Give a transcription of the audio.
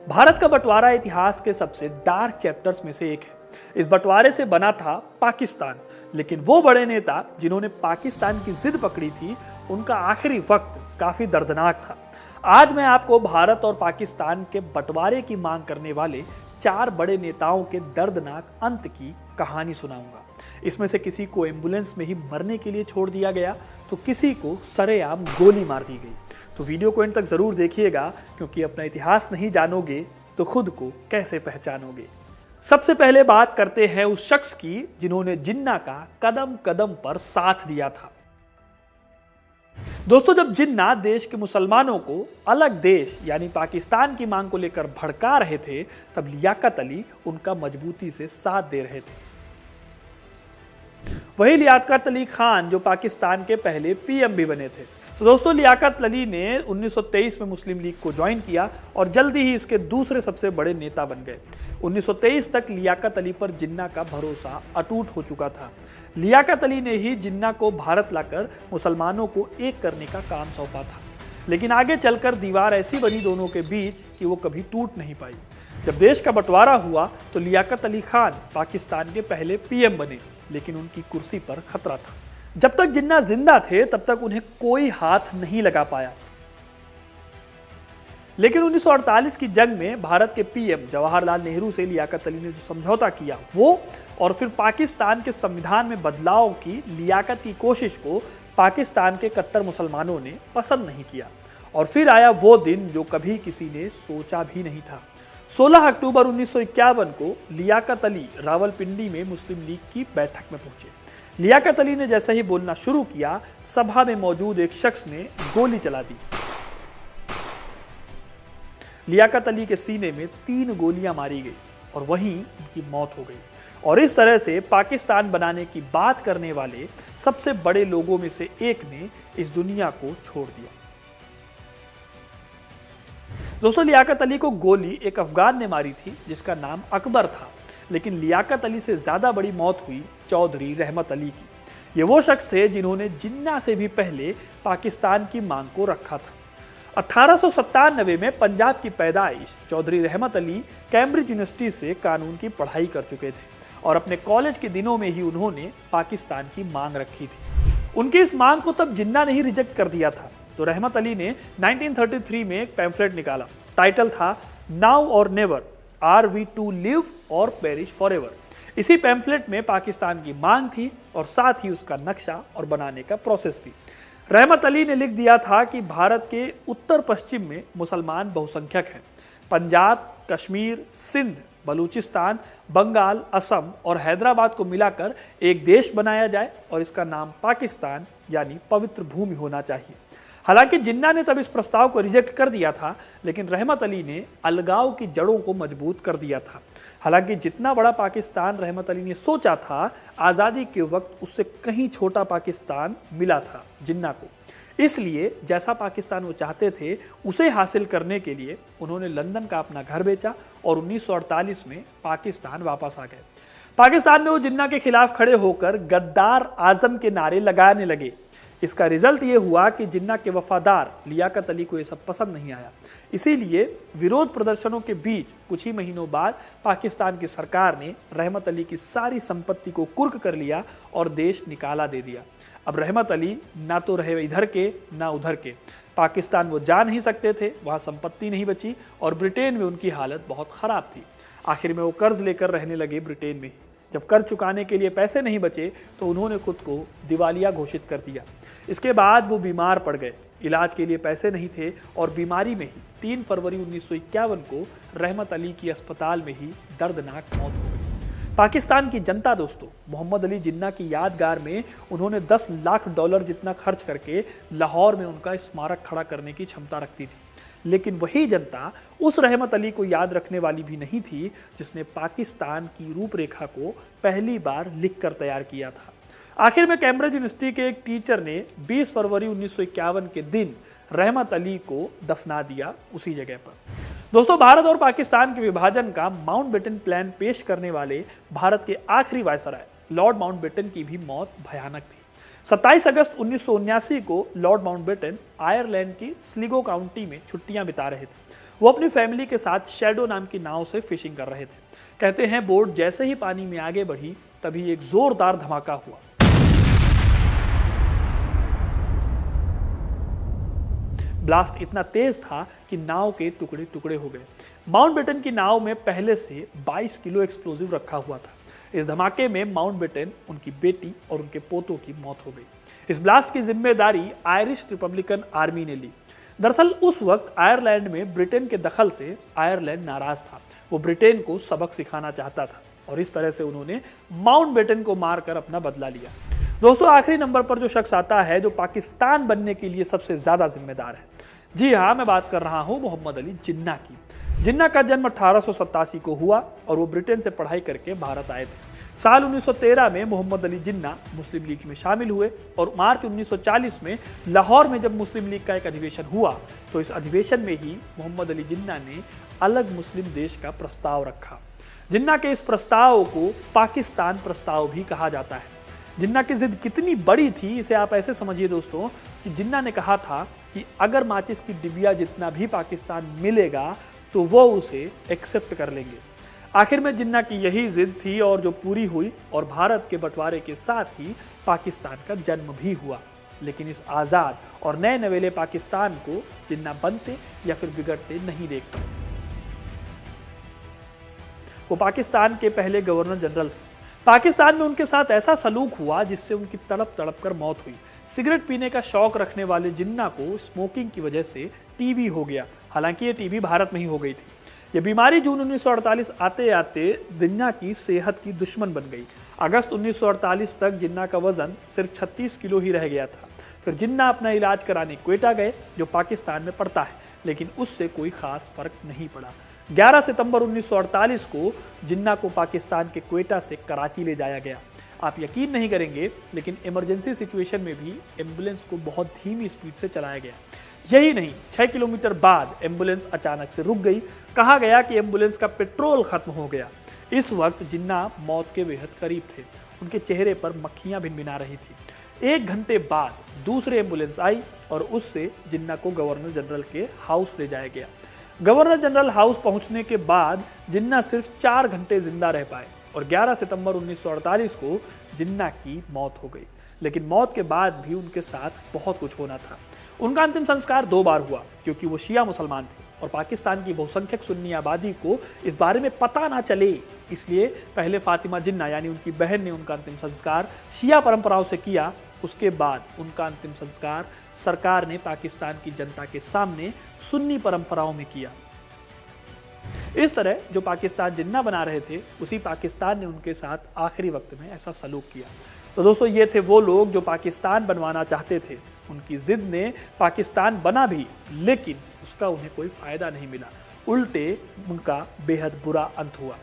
भारत का बंटवारा इतिहास के सबसे डार्क चैप्टर्स में से एक है। इस बंटवारे से बना था पाकिस्तान, लेकिन वो बड़े नेता जिन्होंने पाकिस्तान की जिद पकड़ी थी, उनका आखिरी वक्त काफी दर्दनाक था। आज मैं आपको भारत और पाकिस्तान के बंटवारे की मांग करने वाले 4 बड़े नेताओं के दर्दनाक अंत की कहानी सुनाऊंगा। इसमें से किसी को एम्बुलेंस में ही मरने के लिए छोड़ दिया गया, तो किसी को सरेआम गोली मार दी गई। तो वीडियो को एंड तक जरूर देखिएगा, क्योंकि अपना इतिहास नहीं जानोगे तो खुद को कैसे पहचानोगे। सबसे पहले बात करते हैं उस शख्स की जिन्होंने जिन्ना का कदम कदम पर साथ दिया था। दोस्तों, जब जिन्ना देश के मुसलमानों को अलग देश यानी पाकिस्तान की मांग को लेकर भड़का रहे थे, तब लियाकत अली उनका मजबूती से साथ दे रहे थे। वही लियाकत अली खान जो पाकिस्तान के पहले पीएम भी बने थे। तो दोस्तों, लियाकत अली ने 1923 में मुस्लिम लीग को ज्वाइन किया और जल्दी ही इसके दूसरे सबसे बड़े नेता बन गए। 1923 तक लियाकत अली पर जिन्ना का भरोसा अटूट हो चुका था। लियाकत अली ने ही जिन्ना को भारत लाकर मुसलमानों को एक करने का काम सौंपा था, लेकिन आगे चलकर दीवार ऐसी बनी दोनों के बीच कि वो कभी टूट नहीं पाई। जब देश का बंटवारा हुआ तो लियाकत अली खान पाकिस्तान के पहले पीएम बने, लेकिन उनकी कुर्सी पर खतरा था। जब तक जिन्ना जिंदा थे तब तक उन्हें कोई हाथ नहीं लगा पाया, लेकिन 1948 की जंग में भारत के पीएम जवाहरलाल नेहरू से लियाकत अली ने जो समझौता किया, वो और फिर पाकिस्तान के संविधान में बदलाव की लियाकत की कोशिश को पाकिस्तान के कट्टर मुसलमानों ने पसंद नहीं किया। और फिर आया वो दिन जो कभी किसी ने सोचा भी नहीं था। 16 अक्टूबर 1951 को लियाकत अली रावलपिंडी में मुस्लिम लीग की बैठक में पहुंचे। लियाकत अली ने जैसे ही बोलना शुरू किया, सभा में मौजूद एक शख्स ने गोली चला दी। लियाकत अली के सीने में 3 गोलियां मारी गई और वहीं उनकी मौत हो गई। और इस तरह से पाकिस्तान बनाने की बात करने वाले सबसे बड़े लोगों में से एक ने इस दुनिया को छोड़ दिया। दोस्तों, लियाकत अली को गोली एक अफगान ने मारी थी जिसका नाम अकबर था, लेकिन लियाकत अली से ज्यादा बड़ी मौत हुई चौधरी रहमत अली की। ये वो शख्स थे जिन्होंने जिन्ना से भी पहले पाकिस्तान की मांग को रखा था। 1897 में पंजाब की पैदाइश चौधरी रहमत अली कैम्ब्रिज यूनिवर्सिटी से कानून की पढ़ाई कर चुके थे और अपने कॉलेज के दिनों में ही उन्होंने पाकिस्तान की मांग रखी थी। उनकी इस मांग को तब जिन्ना ने ही रिजेक्ट कर दिया था। तो रहमत अली ने 1933 में एक पैम्फलेट निकाला। टाइटल था now or never, are we to live or perish forever. इसी पैम्फलेट में पाकिस्तान की मांग थी और साथ ही उसका नक्शा और बनाने का प्रोसेस भी। रहमत अली ने लिख दिया था कि भारत के उत्तर पश्चिम में मुसलमान बहुसंख्यक हैं। पंजाब, कश्मीर, सिंध, बलूचिस्तान, बंगाल, असम और हैदराबाद को मिलाकर एक देश बनाया जाए और इसका नाम पाकिस्तान यानी पवित्र भूमि होना चाहिए। हालांकि जिन्ना ने तब इस प्रस्ताव को रिजेक्ट कर दिया था, लेकिन रहमत अली ने अलगाव की जड़ों को मजबूत कर दिया था। हालांकि जितना बड़ा पाकिस्तान रहमत अली ने सोचा था, आज़ादी के वक्त उससे कहीं छोटा पाकिस्तान मिला था जिन्ना को। इसलिए जैसा पाकिस्तान वो चाहते थे, उसे हासिल करने के लिए उन्होंने लंदन का अपना घर बेचा और 1948 में पाकिस्तान वापस आ गए। पाकिस्तान में वो जिन्ना के खिलाफ खड़े होकर गद्दार आजम के नारे लगाने लगे। इसका रिजल्ट ये हुआ कि जिन्ना के वफादार लियाकत अली को ये सब पसंद नहीं आया। इसीलिए विरोध प्रदर्शनों के बीच कुछ ही महीनों बाद पाकिस्तान की सरकार ने रहमत अली की सारी संपत्ति को कुर्क कर लिया और देश निकाला दे दिया। अब रहमत अली ना तो रहे इधर के ना उधर के। पाकिस्तान वो जा नहीं सकते थे, वहाँ संपत्ति नहीं बची और ब्रिटेन में उनकी हालत बहुत ख़राब थी। आखिर में वो कर्ज लेकर रहने लगे ब्रिटेन में ही। जब कर्ज चुकाने के लिए पैसे नहीं बचे तो उन्होंने खुद को दिवालिया घोषित कर दिया। इसके बाद वो बीमार पड़ गए। इलाज के लिए पैसे नहीं थे और बीमारी में ही 3 फरवरी 1951 को रहमत अली की अस्पताल में ही दर्दनाक मौत हो गई। पाकिस्तान की जनता दोस्तों, मोहम्मद अली जिन्ना की यादगार में उन्होंने $10 लाख जितना खर्च करके लाहौर में उनका स्मारक खड़ा करने की क्षमता रखती थी। लेकिन वही जनता उस रहमत अली को याद रखने वाली भी नहीं थी जिसने पाकिस्तान की रूपरेखा को पहली बार लिखकर तैयार किया था। आखिर में कैम्ब्रिज यूनिवर्सिटी के एक टीचर ने 20 फरवरी 1951 के दिन रहमत अली को दफना दिया उसी जगह पर। दोस्तों, भारत और पाकिस्तान के विभाजन का माउंटबेटन प्लान पेश करने वाले भारत के आखिरी वायसराय लॉर्ड माउंटबेटन की भी मौत भयानक थी। 27 अगस्त 1979 को लॉर्ड माउंटबेटन आयरलैंड की स्लिगो काउंटी में छुट्टियां बिता रहे थे। वो अपनी फैमिली के साथ शैडो नाम की नाव से फिशिंग कर रहे थे। कहते हैं बोट जैसे ही पानी में आगे बढ़ी तभी एक जोरदार धमाका हुआ। ब्लास्ट इतना तेज था कि नाव के टुकड़े टुकड़े हो गए। माउंटबेटन की नाव में पहले से 22 किलो एक्सप्लोजिव रखा हुआ था। इस धमाके में माउंटबेटन, उनकी बेटी और उनके पोतों की मौत हो गई। इस ब्लास्ट की जिम्मेदारी आयरिश रिपब्लिकन आर्मी ने ली। दरअसल उस वक्त आयरलैंड में ब्रिटेन के दखल से आयरलैंड नाराज था। वो ब्रिटेन को सबक सिखाना चाहता था और इस तरह से उन्होंने माउंटबेटन को मारकर अपना बदला लिया। दोस्तों, आखिरी नंबर पर जो शख्स आता है जो पाकिस्तान बनने के लिए सबसे ज्यादा जिम्मेदार है, जी हाँ, मैं बात कर रहा हूं मोहम्मद अली जिन्ना की। जिन्ना का जन्म 1887 को हुआ और वो ब्रिटेन से पढ़ाई करके भारत आए थे। साल 1913 में मोहम्मद अली जिन्ना मुस्लिम लीग में शामिल हुए और मार्च 1940 में लाहौर में जब मुस्लिम लीग का एक अधिवेशन हुआ तो इस अधिवेशन में ही मोहम्मद अली जिन्ना ने अलग मुस्लिम देश का प्रस्ताव रखा। जिन्ना के इस प्रस्ताव को पाकिस्तान प्रस्ताव भी कहा जाता है। जिन्ना की जिद कितनी बड़ी थी इसे आप ऐसे समझिए दोस्तों कि जिन्ना ने कहा था कि अगर माचिस की डिबिया जितना भी पाकिस्तान मिलेगा तो वो उसे एक्सेप्ट कर लेंगे। आखिर में जिन्ना की यही जिद थी और जो पूरी हुई और भारत के बंटवारे के साथ ही पाकिस्तान का जन्म भी हुआ। लेकिन इस आज़ाद और नए नवेले पाकिस्तान को जिन्ना बनते या फिर बिगड़ते नहीं देख पाए। वो पाकिस्तान के पहले गवर्नर जनरल थे। पाकिस्तान में उनके साथ ऐसा सलूक हुआ जिससे उनकी तड़प तड़प कर मौत हुई। सिगरेट पीने का शौक रखने वाले जिन्ना को स्मोकिंग की वजह से टीबी हो गया। हालांकि ये टीबी भारत में ही हो गई थी। ये बीमारी जून 1948 आते आते जिन्ना की सेहत की दुश्मन बन गई। अगस्त 1948 तक जिन्ना का वजन सिर्फ 36 किलो ही रह गया था। फिर जिन्ना अपना इलाज कराने क्वेटा गए जो पाकिस्तान में पड़ता है, लेकिन उससे कोई खास फर्क नहीं पड़ा। 11 सितंबर 1948 को जिन्ना को पाकिस्तान के क्वेटा से कराची ले जाया गया। आप यकीन नहीं करेंगे लेकिन इमरजेंसी सिचुएशन में भी एम्बुलेंस को बहुत धीमी स्पीड से चलाया गया। यही नहीं, 6 किलोमीटर बाद एम्बुलेंस अचानक से रुक गई। कहा गया कि एम्बुलेंस का पेट्रोल खत्म हो गया। इस वक्त जिन्ना मौत के बेहद करीब थे। उनके चेहरे पर मक्खियां भिनभिना रही थी। 1 घंटे बाद दूसरी एम्बुलेंस आई और उससे जिन्ना को गवर्नर जनरल के हाउस ले जाया गया। गवर्नर जनरल हाउस पहुंचने के बाद जिन्ना सिर्फ 4 घंटे जिंदा रह पाए और 11 सितंबर 1948 को जिन्ना की मौत हो गई। लेकिन मौत के बाद भी उनके साथ बहुत कुछ होना था। उनका अंतिम संस्कार 2 बार हुआ क्योंकि वो शिया मुसलमान थे और पाकिस्तान की बहुसंख्यक सुन्नी आबादी को इस बारे में पता ना चले, इसलिए पहले फातिमा जिन्ना यानी उनकी बहन ने उनका अंतिम संस्कार शिया परंपराओं से किया। उसके बाद उनका अंतिम संस्कार सरकार ने पाकिस्तान की जनता के सामने सुन्नी परंपराओं में किया। इस तरह जो पाकिस्तान जिन्ना बना रहे थे उसी पाकिस्तान ने उनके साथ आखिरी वक्त में ऐसा सलूक किया। तो दोस्तों, ये थे वो लोग जो पाकिस्तान बनवाना चाहते थे। उनकी जिद ने पाकिस्तान बना भी, लेकिन उसका उन्हें कोई फायदा नहीं मिला। उल्टे उनका बेहद बुरा अंत हुआ।